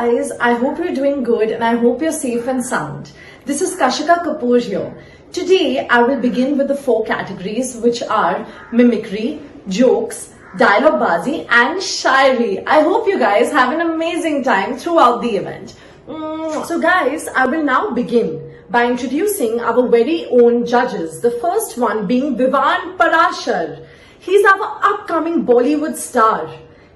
guys, I hope you're doing good and I hope you're safe and sound. This is Kashika Kapoor here. Today I will begin with the 4 categories which are mimicry, jokes, dialogue bazi and shairi. I hope you guys have an amazing time throughout the event. So guys, I will now begin by introducing our very own judges. The first one being Vivan Parashar. He's our upcoming Bollywood star.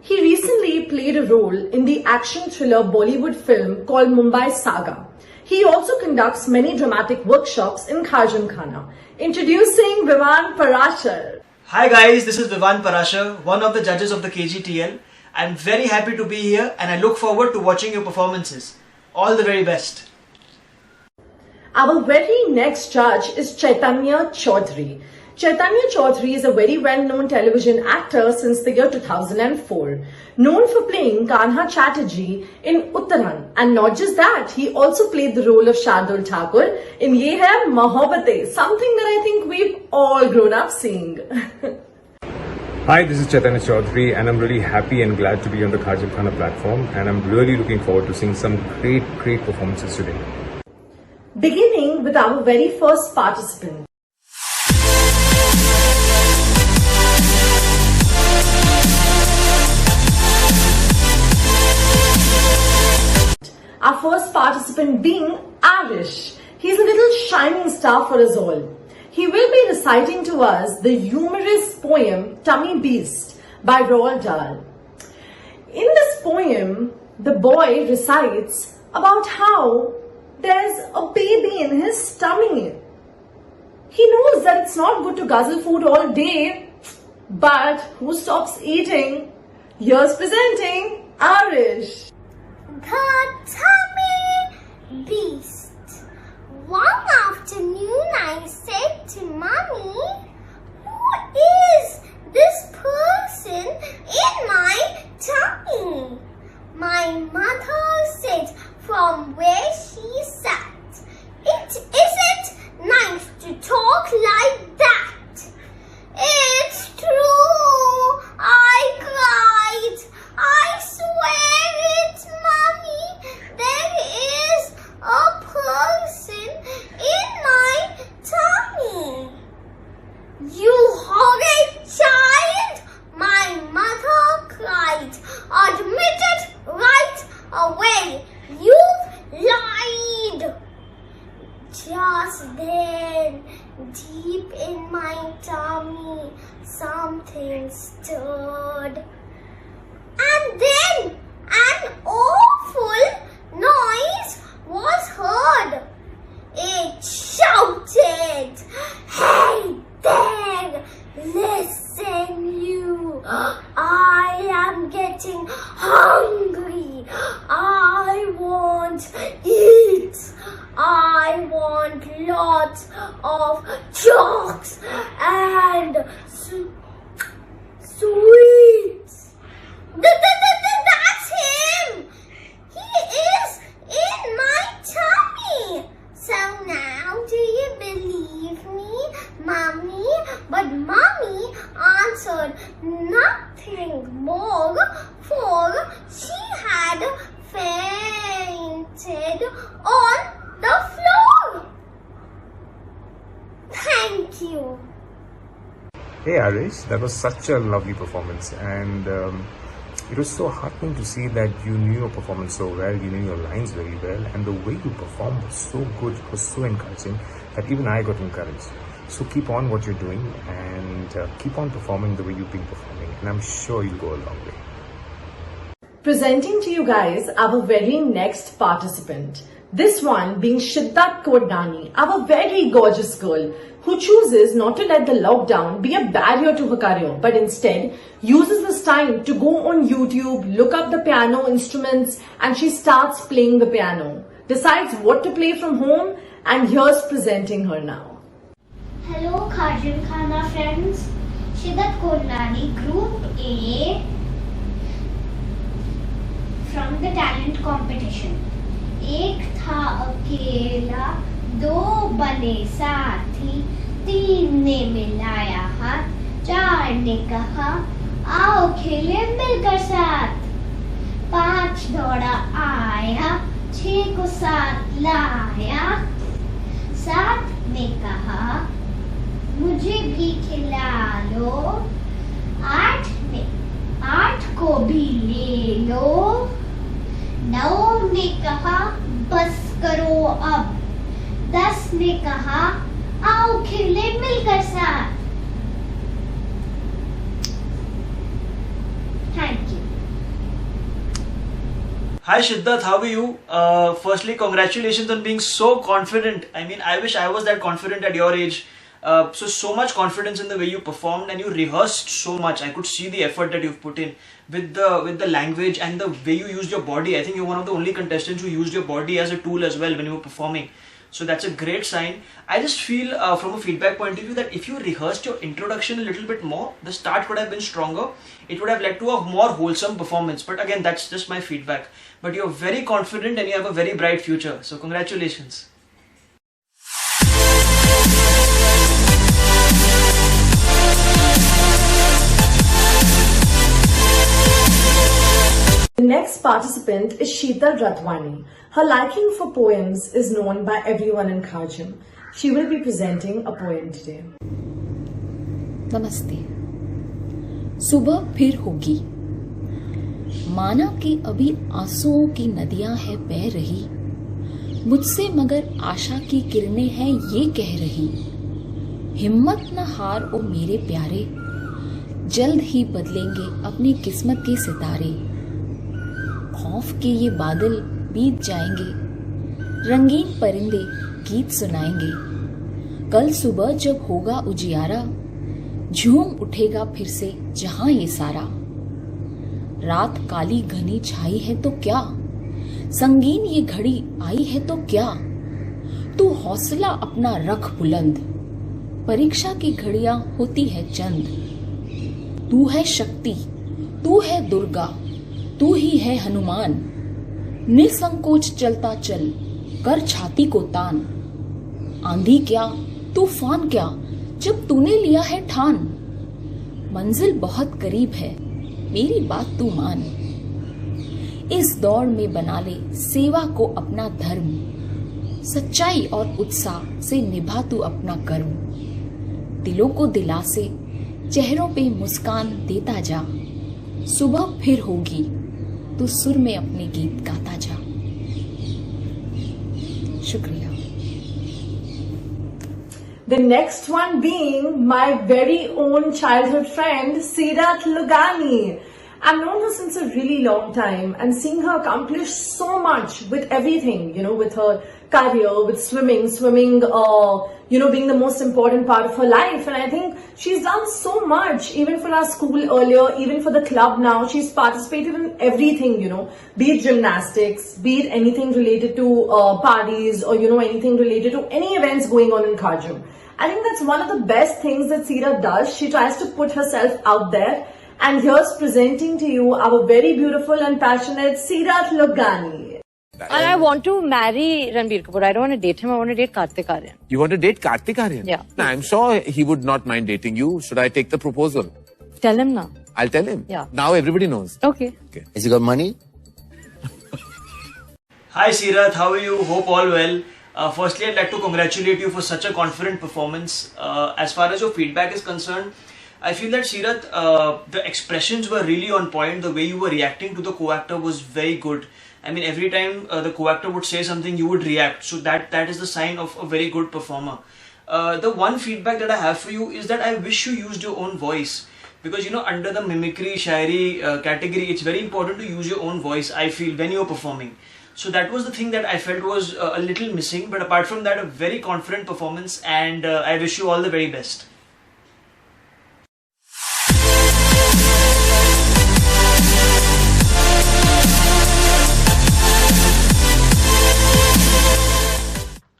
He recently played a role in the action thriller Bollywood film called Mumbai Saga. He also conducts many dramatic workshops in Kharjan Khana. Introducing Vivan Parashar. Hi guys, this is Vivan Parashar, one of the judges of the KGTL. I'm very happy to be here and I look forward to watching your performances. All the very best. Our very next judge is Chaitanya Chaudhary. Chaitanya Chaudhary is a very well-known television actor since the year 2004. Known for playing Kanha Chatterjee in Uttaran. And not just that, he also played the role of Shardul Thakur in Ye Hai Mohabbatein, something that I think we've all grown up seeing. Hi, this is Chaitanya Chaudhary and I'm really happy and glad to be on the Kharjan Khana platform and I'm really looking forward to seeing some great performances today. Beginning with our very first participant. Our first participant being Arish. He's a little shining star for us all. He will be reciting to us the humorous poem Tummy Beast by Roald Dahl. In this poem, the boy recites about how there's a baby in his tummy. He knows that it's not good to guzzle food all day, but who stops eating? Here's presenting Arish. The tummy beast. One afternoon I said to Mommy, who is this person in my tummy? My mother said from where she sat, it isn't nice to talk like that. It's true, I cried. I swear it, Mommy. There is a person in my tummy. You horrid child, my mother cried. Admit it right away. You've lied. Just then, deep in my tummy, something stirred. And then an awful noise was heard. It shouted, "Hey there, listen you, I am getting hungry. I want eat. I want lots of chalks and sweets." That's him! He is in my tummy! So now do you believe me, Mommy? But Mommy answered nothing more, for she had fainted on the floor. Thank you. Hey Arish, that was such a lovely performance and it was so heartening to see that you knew your performance so well, you knew your lines very well and the way you performed was so good, it was so encouraging that even I got encouraged. So keep on what you're doing and keep on performing the way you've been performing and I'm sure you'll go a long way. Presenting to you guys our very next participant. This one being Shiddat Kodani, our very gorgeous girl who chooses not to let the lockdown be a barrier to her career, but instead uses this time to go on YouTube, look up the piano instruments, and she starts playing the piano. Decides what to play from home, and here's presenting her now. Hello Kharjan Khana friends. Shiddat Kodani, Group A from the talent competition. एक था अकेला, दो बने साथी, तीन ने मिलाया हाथ, चार ने कहा आओ खेले मिलकर साथ। 5 दौड़ा आया, 6 को 7 लाया। 7 ने कहा मुझे भी खिला लो। 8 को भी ले लो। 9 ने कहा बस करो अब। 10 ने कहा आओ खेले मिलकर साथ। Thank you. Hi Shiddat, how are you? Firstly, congratulations on being so confident. I mean, I wish I was that confident at your age. So much confidence in the way you performed, and you rehearsed so much. I could see the effort that you've put in with the language and the way you used your body. I think you're one of the only contestants who used your body as a tool as well when you were performing. So that's a great sign. I just feel from a feedback point of view that if you rehearsed your introduction a little bit more, the start could have been stronger. It would have led to a more wholesome performance. But again, that's just my feedback. But you're very confident and you have a very bright future. So congratulations. The next participant is Sheetal Ratwani. Her liking for poems is known by everyone in Kharjam. She will be presenting a poem today. नमस्ते। सुबह फिर होगी, माना कि अभी आंसुओं की नदियां है बह रही, मुझसे मगर आशा की किरणें हैं ये कह रही, हिम्मत न हार ओ मेरे प्यारे, जल्द ही बदलेंगे अपनी किस्मत के सितारे। खौफ के ये बादल बीत जाएंगे, रंगीन परिंदे गीत सुनाएंगे। कल सुबह जब होगा उजियारा, झूम उठेगा फिर से जहां ये सारा। रात काली घनी छाई है तो क्या, संगीन ये घड़ी आई है तो क्या, तू हौसला अपना रख बुलंद, परीक्षा की घड़ियां होती है चंद। तू है शक्ति, तू है दुर्गा, तू ही है हनुमान, निसंकोच चलता चल, कर छाती को तान। आंधी क्या तूफान क्या, जब तूने लिया है ठान, मंजिल बहुत करीब है, मेरी बात तू मान। इस दौड़ में बना ले सेवा को अपना धर्म, सच्चाई और उत्साह से निभा तू अपना कर्म। दिलों को दिलासे, चेहरों पे मुस्कान देता जा, सुबह फिर होगी, तू सुर में अपने गीत गाता जा। शुक्रिया। The next one being my very own childhood friend, Seerat Lugani. I've known her since a really long time, and seeing her accomplish so much with everything, with her career, with swimming, being the most important part of her life. And I think she's done so much, even for our school earlier, even for the club now. She's participated in everything, be it gymnastics, be it anything related to parties, or, anything related to any events going on in Kharjam. I think that's one of the best things that Seerat does. She tries to put herself out there. And here's presenting to you our very beautiful and passionate Seerat Lugani. And I want to marry Ranbir Kapoor. I don't want to date him. I want to date Kartik Aaryan. You want to date Kartik Aaryan? Yeah. No, I'm sure he would not mind dating you. Should I take the proposal? Tell him now. I'll tell him. Yeah. Now everybody knows. Okay. Has he got money? Hi Seerat, how are you? Hope all well. Firstly, I'd like to congratulate you for such a confident performance. As far as your feedback is concerned, I feel that Seerat, the expressions were really on point. The way you were reacting to the co-actor was very good. I mean, every time the co-actor would say something, you would react. So that is the sign of a very good performer. The one feedback that I have for you is that I wish you used your own voice. Because, under the mimicry, shairi category, it's very important to use your own voice, I feel, when you're performing. So that was the thing that I felt was a little missing. But apart from that, a very confident performance, and I wish you all the very best.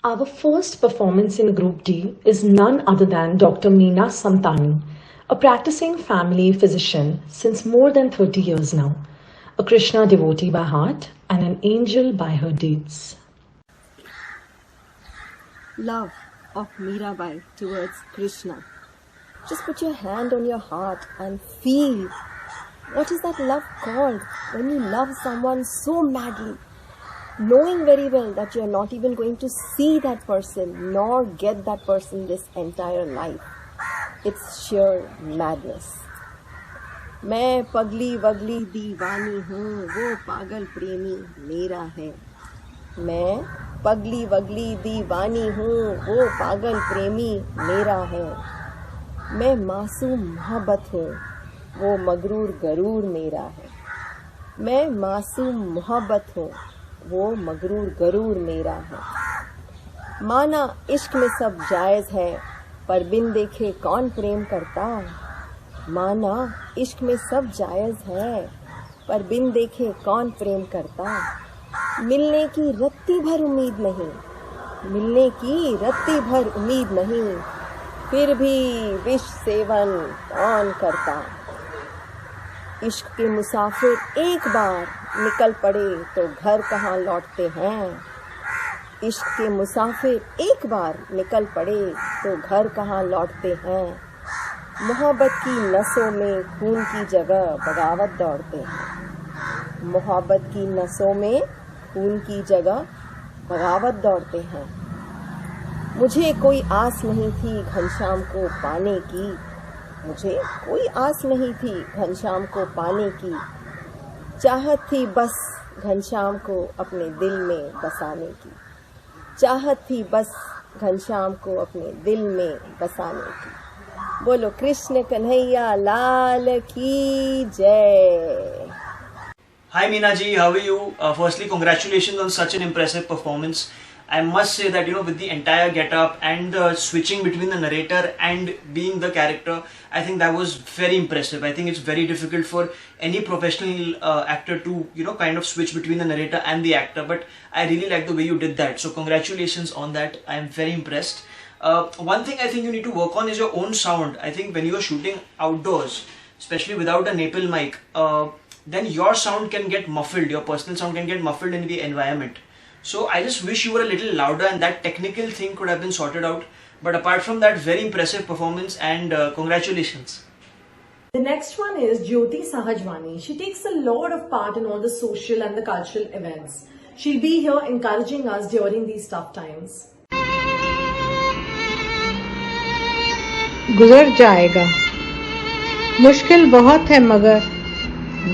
Our first performance in Group D is none other than Dr. Meena Samtani, a practicing family physician since more than 30 years now, a Krishna devotee by heart and an angel by her deeds. Love of Mirabai towards Krishna. Just put your hand on your heart and feel What is that love called? When you love someone so madly, knowing very well that you are not even going to see that person nor get that person this entire life. It's sheer madness. मैं पगली वगली दीवानी हूँ, वो पागल प्रेमी मेरा है. मैं पगली वगली दीवानी हूँ, वो पागल प्रेमी मेरा है. मैं मासूम मोहब्बत हूँ, वो मगरूर गरूर मेरा है. मैं मासूम मोहब्बत हूँ, वो मगरूर गरूर मेरा है. माना इश्क में सब जायज़ है, पर बिन देखे कौन प्रेम करता. माना इश्क में सब जायज़ है, पर बिन देखे कौन प्रेम करता. मिलने की रत्ती भर उम्मीद नहीं, मिलने की रत्ती भर उम्मीद नहीं, फिर भी विष सेवन कौन करता. इश्क के मुसाफिर एक बार निकल पड़े तो घर कहाँ लौटते हैं. इश्क के मुसाफिर एक बार निकल पड़े तो घर कहाँ लौटते हैं. मोहब्बत की नसों में खून की जगह बगावत दौड़ते हैं. मोहब्बत की नसों में खून की जगह बगावत दौड़ते हैं. मुझे कोई आस नहीं थी घनश्याम को पाने की. मुझे कोई आस नहीं थी घनश्याम को पाने की. चाहत थी बस घनश्याम को अपने दिल में बसाने की. चाहत थी बस घनश्याम को अपने दिल में बसाने की. बोलो कृष्ण कन्हैया लाल की जय. Hi Meena ji, how are you? Firstly, congratulations on such an impressive performance. I must say that, with the entire get-up and the switching between the narrator and being the character, I think that was very impressive. I think it's very difficult for any professional actor to, kind of switch between the narrator and the actor. But I really like the way you did that. So congratulations on that. I am very impressed. One thing I think you need to work on is your own sound. I think when you are shooting outdoors, especially without a lapel mic, then your sound can get muffled. Your personal sound can get muffled in the environment. So I just wish you were a little louder, and that technical thing could have been sorted out. But apart from that, very impressive performance, and congratulations. The next one is Jyoti Sahajwani. She takes a lot of part in all the social and the cultural events. She'll be here encouraging us during these tough times. गुजर जाएगा, मुश्किल बहुत है मगर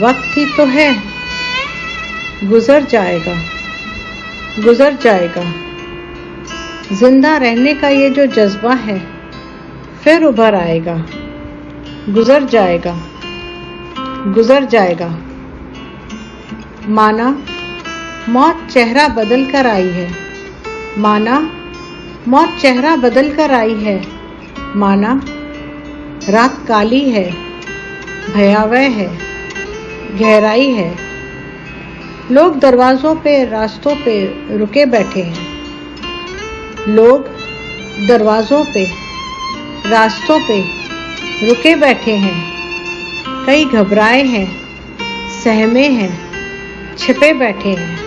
वक्त ही तो है. गुजर जाएगा, गुजर जाएगा. जिंदा रहने का ये जो जज्बा है फिर उभर आएगा. गुजर जाएगा, गुजर जाएगा. माना मौत चेहरा बदल कर आई है. माना मौत चेहरा बदल कर आई है. माना रात काली है, भयावह है, गहराई है. लोग दरवाजों पे रास्तों पे रुके बैठे हैं. लोग दरवाजों पे रास्तों पे रुके बैठे हैं. कई घबराए हैं, सहमे हैं, छिपे बैठे हैं.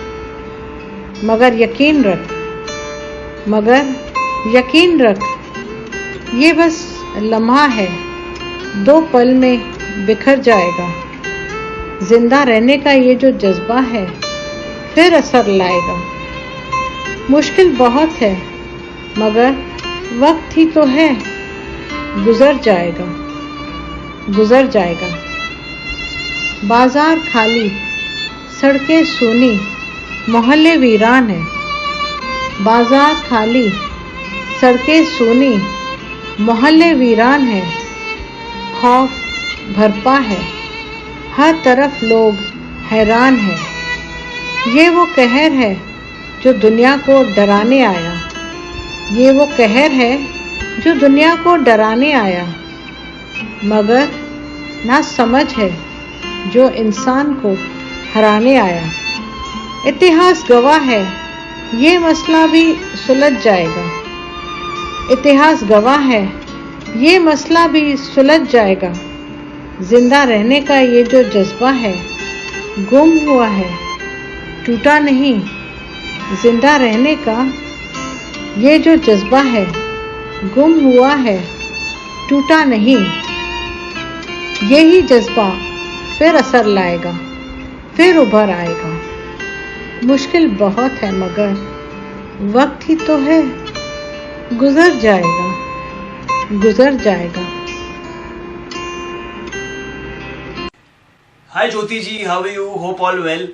मगर यकीन रख, मगर यकीन रख, ये बस लम्हा है, 2 पल में बिखर जाएगा. जिंदा रहने का ये जो जज्बा है फिर असर लाएगा. मुश्किल बहुत है मगर वक्त ही तो है. गुजर जाएगा, गुजर जाएगा. बाजार खाली, सड़कें सूनी, मोहल्ले वीरान है. बाजार खाली, सड़कें सूनी, मोहल्ले वीरान है. खौफ भरपा है, हर तरफ लोग हैरान हैं. ये वो कहर है जो दुनिया को डराने आया. ये वो कहर है जो दुनिया को डराने आया. मगर ना समझ है जो इंसान को हराने आया. इतिहास गवाह है, ये मसला भी सुलझ जाएगा. इतिहास गवाह है, ये मसला भी सुलझ जाएगा. जिंदा रहने का ये जो जज्बा है गुम हुआ है, टूटा नहीं. जिंदा रहने का ये जो जज्बा है गुम हुआ है, टूटा नहीं. यही जज्बा फिर असर लाएगा, फिर उभर आएगा। मुश्किल बहुत है मगर वक्त ही तो है, गुजर जाएगा, गुजर जाएगा। Hi Jyoti ji, how are you? Hope all well.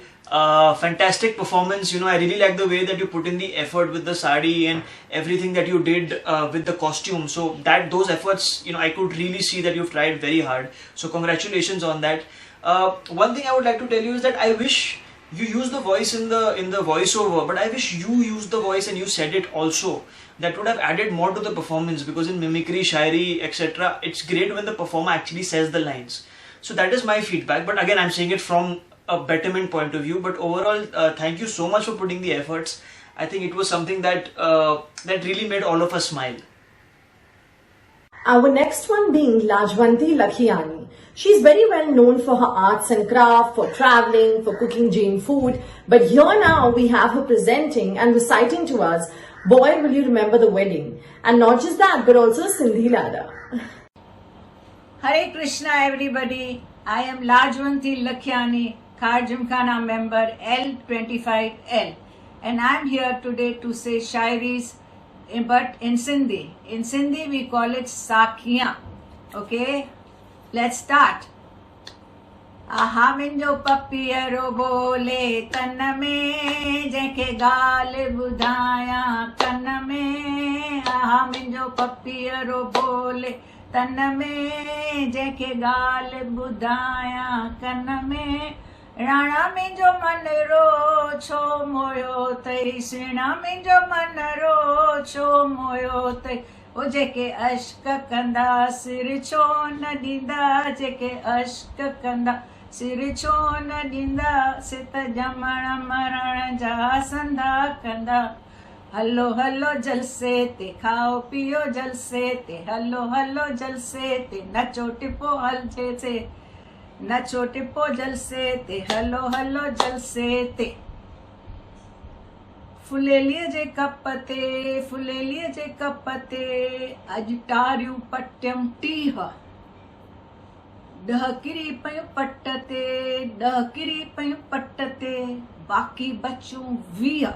Fantastic performance. I really like the way that you put in the effort with the sari and everything that you did with the costume. So those efforts, I could really see that you've tried very hard. So congratulations on that. One thing I would like to tell you is that I wish you use the voice in the voiceover, but I wish you used the voice and you said it also. That would have added more to the performance, because in mimicry, shairi, etc., it's great when the performer actually says the lines. So that is my feedback, but again I'm saying it from a betterment point of view. But overall, thank you so much for putting the efforts. I think it was something that really made all of us smile. Our next one being Lajwanti Lakhiani. She's very well known for her arts and craft, for traveling, for cooking Jain food. But here now we have her presenting and reciting to us, Boy Will You Remember the Wedding. And not just that, but also Sindhi Lada. Hare Krishna everybody, I am Lajwanti Lakhiani, Khar Gymkhana member L25L, and I am here today to say shairis, but in Sindhi. In Sindhi we call it Sakhiyan. Okay, let's start. आहा मिंजो पपीअरो बोले तन में, जंहिंखे ॻाल्हि ॿुधायां कन में। आहा मिंजो पपीअरो बोले तन में, जंहिंखे ॻाल्हि ॿुधायां कन में। राणा मुंहिंजो मन रो छो मोयो अथई, सुहिणा मुंहिंजो मन रो छो मोयो अथई। ओ जेके अश्क कंदा सिर छो न ॾींदा, जेके अश्क कंदा सिर छो न ॾींदा, सित ॼमण मरण जा संदा कंदा। हलो हलो जलसे ते, खाओ पियो जलसे ते, हलो हलो जलसे ते, नचो टिपो हलजे से, नचो टिपो जलसे ते, हलो हलो जलसे ते। फुलेलीअ जे कप ते, फुलेलीअ जे कप ते, अॼु टारियूं पटियम 30, 10 किरी पयूं पट ते, 10 किरी पयूं पट ते, बाक़ी बचूं 20।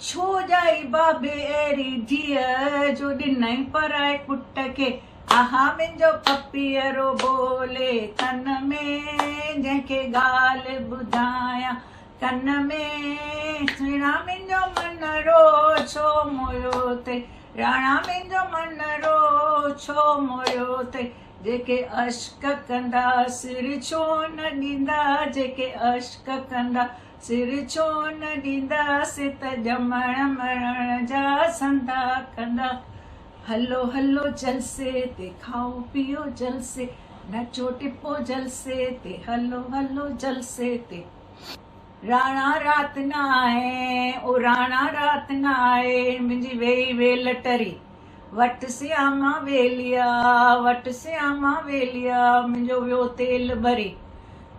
छो जाई बाबे अहिड़ी धीअ, जो ॾिनई पराए पुट खे। आहा मुंहिंजो पपीअरो बोले तन में, जंहिंखे ॻाल्हि ॿुधायां कन में। सुहिणा मुंहिंजो मन रो छो मोयो अथई, राणा मुंहिंजो मन रो छो मोयो अथई। जेके अश्क कंदा सिर छो न ॾींदा, जेके अश्क कंदा सिर छो न ॾींदा, सित ॼमण मरण जा संदा कंदा। हलो हलो जलसे ते, खाओ पियो जलसे, नचो टिपो जलसे ते, हलो हलो जलसे ते। राणा रात न आए, ओ राणा रात न आए, मुंहिंजी वेई वेल टरी। वट श्यामा वेलिया, वट श्यामा वेलिया, मुंहिंजो वियो तेल भरी।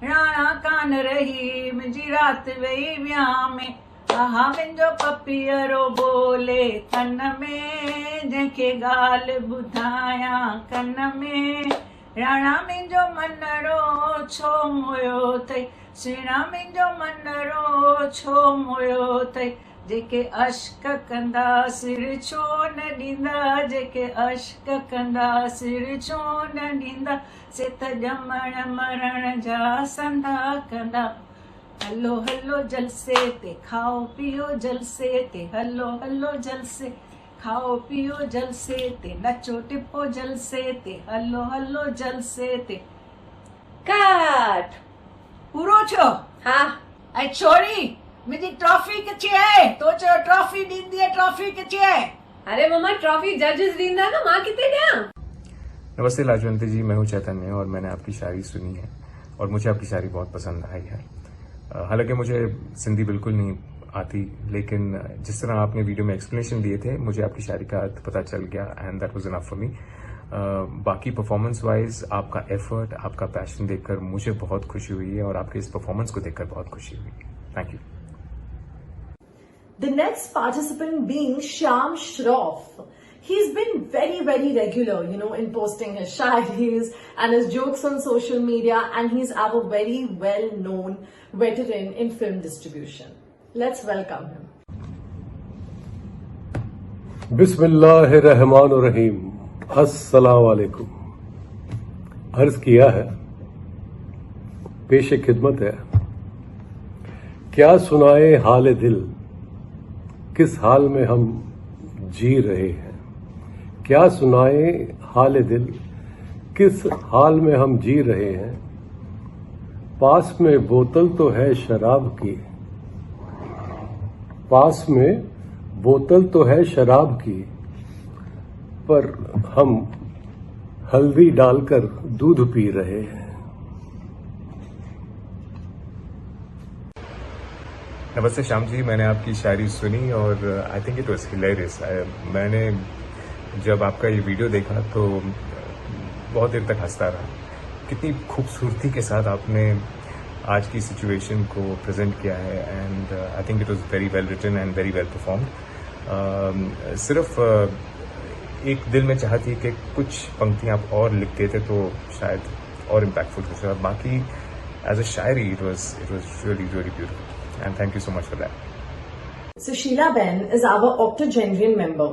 राणा कान रही, मुंहिंजी रात वेई वियाह में। आहा मुंहिंजो पपीअरो बोले तन में, जंहिंखे ॻाल्हि ॿुधायां कन में। राणा मुंहिंजो मन रो छो मोयो अथई, सुहिणा मुंहिंजो मन रो छो मोयो अथई। जेके अश्क कंदा सिर छो न ॾींदा, जेके अश्क कंदा सिर छो न ॾींदा, सित ॼमण मरण जा संदा कंदा। हलो हलो जलसे ते, खाओ पियो जलसे ते, हलो हलो जलसे, खाओ पियो जलसे ते, नचो टिपो जलसे ते, हलो हलो जलसे ते। कट पूरो छो? हाँ ऐं छोरी मुंहिंजी ट्रॉफी किथे आहे? तो चयो ट्रॉफी ॾींदी आहे, ट्रॉफी किथे आहे? अरे मम्मा ट्रॉफी जजेस ॾींदा न, मां किथे ॾियां? नमस्ते लाजवंती जी, मैं हूं चैतन्य और मैंने आपकी शायरी सुनी है और मुझे आपकी शायरी बहुत पसंद आई है। हालांकि मुझे सिंधी बिल्कुल नहीं आती, लेकिन जिस तरह आपने वीडियो में एक्सप्लेनेशन दिए थे, मुझे आपकी शायरी का अर्थ पता चल गया and that was enough for me. बाकी परफॉर्मेंस वाइज आपका एफर्ट, आपका पैशन देखकर मुझे बहुत खुशी हुई है और आपके इस परफॉर्मेंस को देखकर बहुत खुशी हुई। Thank you. The next participant being Shyam Shroff. he's been very, very regular, in posting his shairis and his jokes on social media, and he's our very well-known veteran in film distribution. Let's welcome him. बिस्मिल्लाहिर्रहमानिर्रहीम, अस्सलाम वालेकुम। अर्ज किया है, पेश खिदमत है। क्या सुनाए हाल दिल, किस हाल में हम जी रहे हैं। क्या सुनाए हाल दिल, किस हाल में हम जी रहे हैं। पास में बोतल तो है शराब की, पास में बोतल तो है शराब की, पर हम हल्दी डालकर दूध पी रहे हैं। नमस्ते श्याम जी, मैंने आपकी शायरी सुनी और आई थिंक इट वाज हिलेरियस। मैंने जब आपका ये वीडियो देखा तो बहुत देर तक हंसता रहा। कितनी खूबसूरती के साथ आपने आज की सिचुएशन को प्रेजेंट किया है, and I think it was very well written and very well performed. सिर्फ एक दिल में चाहती कि कुछ पंक्तियां आप और लिख देते तो शायद और इम्पैक्टफुल हो जाए। बाकी as a shayari it was really really beautiful, and thank you so much for that. So Sheila Ben is our octogenarian member,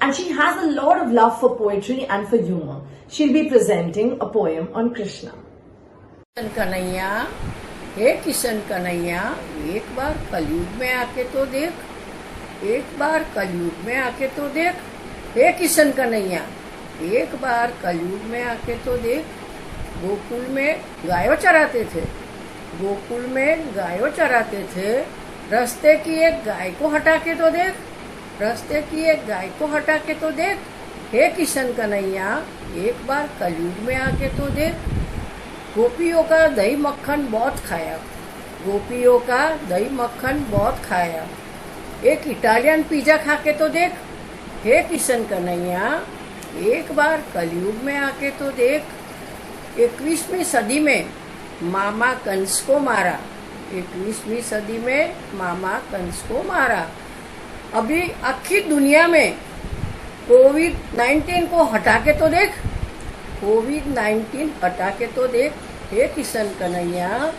and she has a lot of love for poetry and for humor. She'll be presenting a poem on Krishna. Kishan Kanhaiya, हे किशन कन्हैया, एक बार कलयुग में आके तो देख, एक बार कलयुग में आके तो देख। हे किशन कन्हैया, एक बार कलयुग में आके तो देख। गोकुल में गायों चराते थे, गोकुल में गायों चराते थे। रास्ते की एक गाय को हटा के तो देख, रास्ते की एक गाय को हटा के तो देख। हे किशन कन्हैया, एक बार कलयुग में आके तो देख। गोपियों का दही मक्खन बहुत खाया, गोपियों का दही मक्खन बहुत खाया। एक इटालियन पिज्जा खा के तो देख। हे किशन कन्हैया, एक बार कलयुग में आके तो देख। 21वीं सदी में मामा कंस को मारा, 21वीं सदी में मामा कंस को मारा। अभी आखी दुनिया में कोविड-19 को हटा के तो देख, कोविड-19 हटा के तो देख। हे किशन कन्हैया,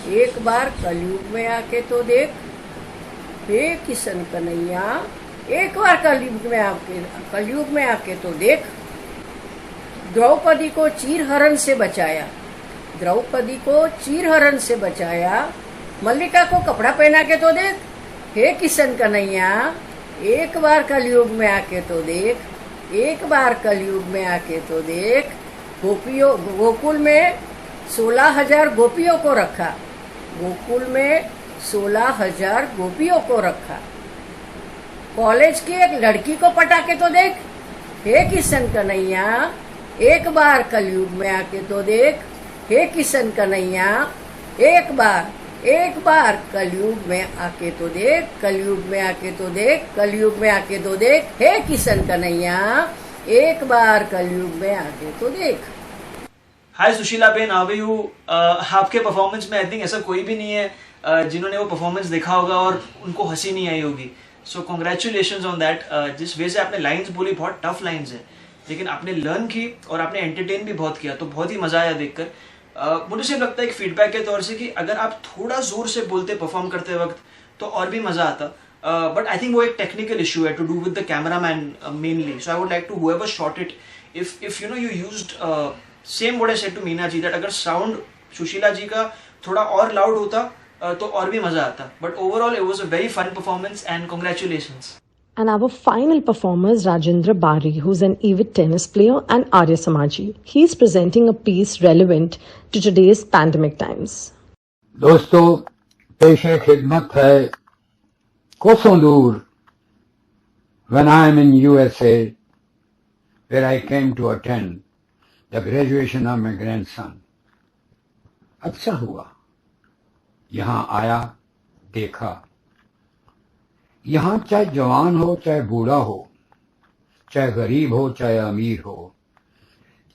एक बार कलयुग में आके तो देख। हे किशन कन्हैया, एक बार कलयुग में आके तो देख। द्रौपदी को चीरहरण से बचाया, द्रौपदी को चीरहरण से बचाया। मल्लिका को कपड़ा पहना के तो देख। हे किशन कन्हैया, एक बार कलयुग में आके तो देख, एक बार कलयुग में आके तो देख। गोपियों, गोकुल में 16,000 गोपियों को रखा, गोकुल में 16,000 गोपियों को रखा। कॉलेज की एक लड़की को पटा के तो देख। हे किशन कन्हैया, एक बार कलयुग में आके तो देख। हे किशन कन्हैया, एक बार कलयुग में आके तो देख, कलयुग में आके तो देख, कलयुग में आके तो देख। हे किशन कन्हैया, एक बार कलयुग में आके तो देख। Hi Sushila ben, how are you? आपके परफॉर्मेंस में आई थिंक ऐसा कोई भी नहीं है जिन्होंने वो परफॉर्मेंस देखा होगा और उनको हंसी नहीं आई होगी। सो कॉन्ग्रेचुलेशंस ऑन दैट। जिस वे से आपने लाइंस बोली, बहुत टफ लाइंस है, लेकिन आपने लर्न की और आपने एंटरटेन भी बहुत किया, तो बहुत ही मजा आया देखकर। मुझे सिर्फ लगता है एक फीडबैक के तौर से कि अगर आप थोड़ा जोर से बोलते परफॉर्म करते वक्त तो और भी मजा आता। बट आई थिंक वो एक टेक्निकल इशू है to do with the cameraman mainly. So I would like to however shot it, if you know you used same what I said to Meena ji, that अगर साउंड सुशीला जी का थोड़ा और loud होता तो और भी मजा आता। But overall it was a very fun performance and congratulations. And our final performer is Rajendra Bari, who's an avid tennis player and Arya Samaji. He's presenting a piece relevant to today's pandemic times. दोस्तों, पेशे खिदमत है कोसों दूर। When I am in USA, where I came to attend the graduation of my grandson, अच्छा हुआ, यहाँ आया, देखा। यहाँ चाहे जवान हो, चाहे बूढ़ा हो, चाहे गरीब हो, चाहे अमीर हो,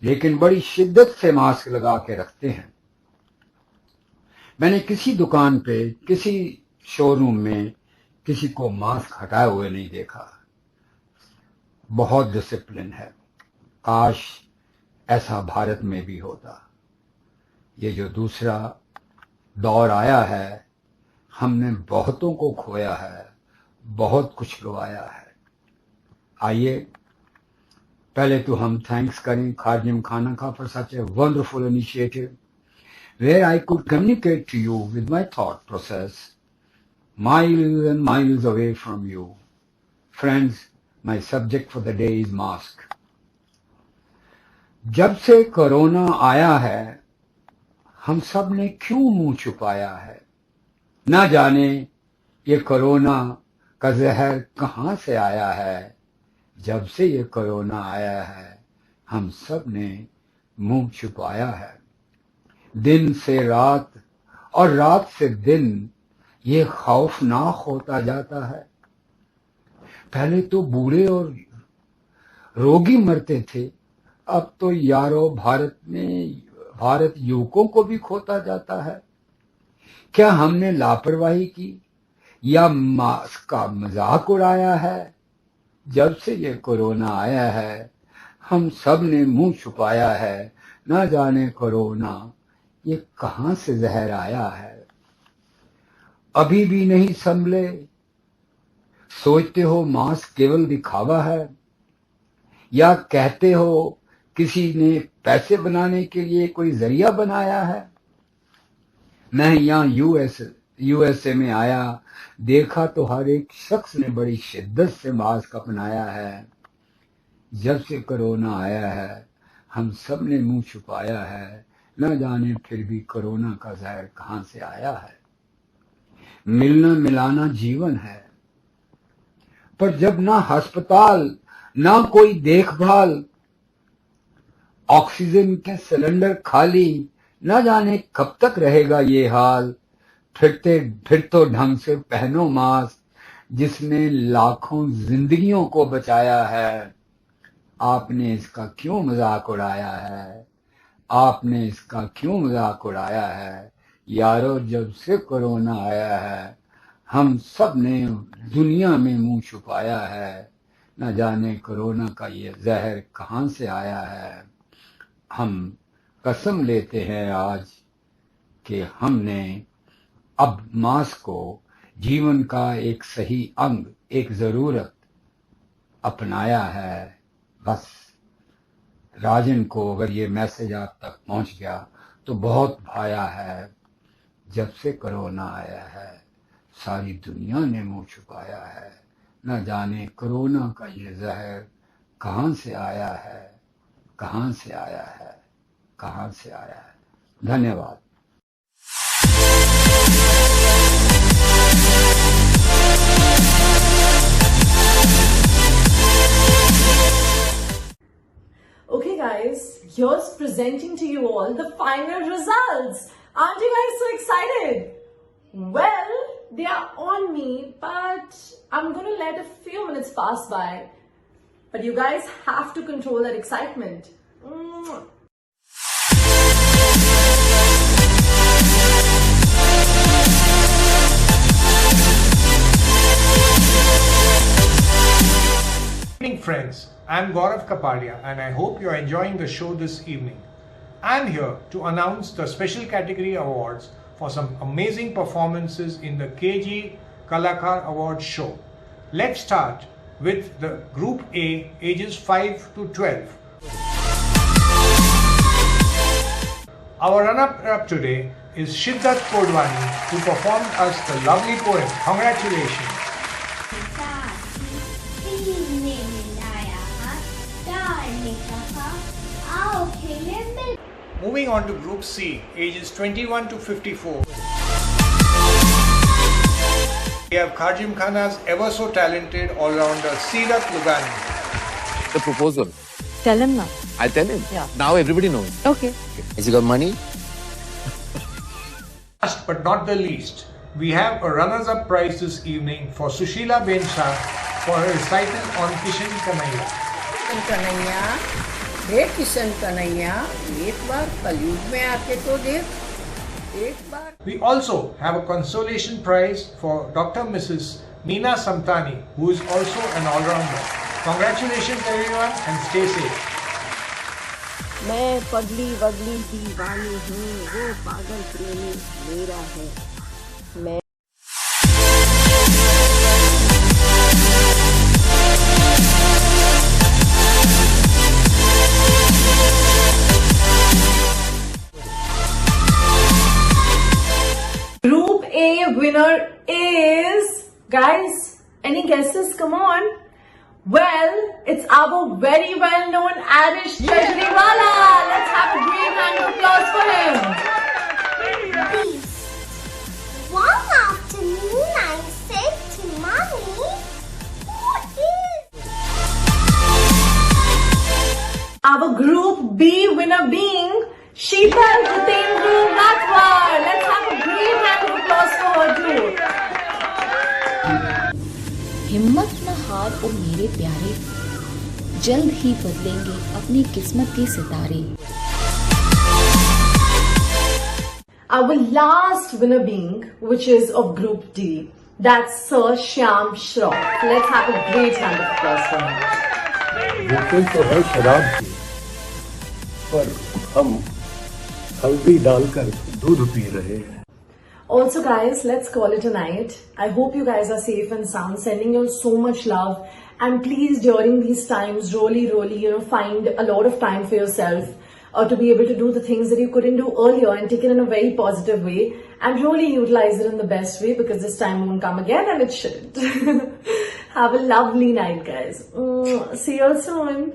लेकिन बड़ी शिद्दत से मास्क लगा के रखते हैं। मैंने किसी दुकान पे, किसी शोरूम में किसी को मास्क हटाए हुए नहीं देखा। बहुत डिसिप्लिन है। काश ऐसा भारत में भी होता। ये जो दूसरा दौर आया है, हमने बहुतों को खोया है, बहुत कुछ गंवाया है। आइए पहले तो हम थैंक्स करें खादिम खाना का for such a wonderful initiative where I could communicate to you with my thought process, miles and miles away from you. Friends, my subject for the day is mask. जब से कोरोना आया है, हम सब ने क्यों मुंह छुपाया है? ना जाने ये कोरोना का जहर कहां से आया है। जब से ये कोरोना आया है, हम सब ने मुंह छुपाया है। दिन से रात और रात से दिन ये खौफनाक होता जाता है। पहले तो बूढ़े और रोगी मरते थे, अब तो यारो भारत युवकों को भी खोता जाता है। क्या हमने लापरवाही की या मास्क का मजाक उड़ाया है? जब से ये कोरोना आया है, हम सब ने मुंह छुपाया है। ना जाने कोरोना ये कहां से जहर आया है। अभी भी नहीं संभले, सोचते हो मास्क केवल दिखावा है, या कहते हो किसी ने पैसे बनाने के लिए कोई जरिया बनाया है। मैं यहाँ यूएसए में आया, देखा तो हर एक शख्स ने बड़ी शिद्दत से मास्क अपनाया है। जब से कोरोना आया है, हम सब ने मुंह छुपाया है। न जाने फिर भी कोरोना का जहर कहां से आया है। मिलना मिलाना जीवन है, पर जब ना अस्पताल ना कोई देखभाल, ऑक्सीजन के सिलेंडर खाली, न जाने कब तक रहेगा ये हाल। फिर तो ढंग से पहनो मास्क, जिसने लाखों जिंदगियों को बचाया है। आपने इसका क्यों मजाक उड़ाया है? आपने इसका क्यों मजाक उड़ाया है? यारो, जब से कोरोना आया है, हम सब ने दुनिया में मुंह छुपाया है। न जाने कोरोना का ये जहर कहां से आया है। हम कसम लेते हैं आज कि हमने अब मास्क को जीवन का एक सही अंग, एक जरूरत अपनाया है। बस राजन को अगर ये मैसेज आप तक पहुंच गया तो बहुत भाया है। जब से कोरोना आया है, सारी दुनिया ने मुंह छुपाया है। न जाने कोरोना का ये जहर कहां से आया है, कहां से आया है, कहां से आया है। धन्यवाद। Okay guys, here's presenting to you all the final results. Aren't you guys so excited? Well, they are on me, but I'm gonna let a few minutes pass by. But you guys have to control that excitement. Good evening friends, I'm Gaurav Kapadia and I hope you're enjoying the show this evening. I'm here to announce the special category awards for some amazing performances in the KG Kalakar Awards show. Let's start with the Group A, ages 5 to 12. Our runner-up today is Shiddat Kodwani, who performed us the lovely poem. Congratulations. Moving on to Group C, ages 21 to 54. We have Kharjim Khana's ever so talented all-rounder Seerat Lugani. The proposal. Tell him now. I'll tell him. Yeah. Now everybody knows. Okay. Has he got money? Last but not the least, we have a runners-up prize this evening for Sushila Ben Shah for her recital on Kishan Kanhaiya. Kanhaiya, हे किशन कन्हैया, एक बार कलयुग में आके तो देख, एक बार। We also have a consolation prize for Dr. Mrs. Meena Samtani, who is also an all-rounder. Congratulations everyone and stay safe. मैं पगली वगली दीवानी हूँ, वो पागल प्रेमी मेरा है। मैं Group A winner is, guys, any guesses? Come on. Well, it's our very well-known Arish Chajriwala. Let's have a great round of applause for him. One afternoon I said to Mommy, who is Our Group B winner being Sheetal Jitendra Ratwar. Let's have a great round of applause for her too. हिम्मत न हार ओ मेरे प्यारे, जल्द ही बदलेंगे अपनी किस्मत के सितारे। Our last winner being, which is of Group D, that's Sir Shyam Shroff. Let's have a great round of applause for him. बोतल तो है शराब की, पर हम हल्दी डालकर दूध पी रहे हैं। Also guys, let's call it a night. I hope you guys are safe and sound, sending you so much love, and please during these times really find a lot of time for yourself to be able to do the things that you couldn't do earlier and take it in a very positive way and really utilize it in the best way, because this time won't come again and it shouldn't. Have a lovely night guys. See you all soon.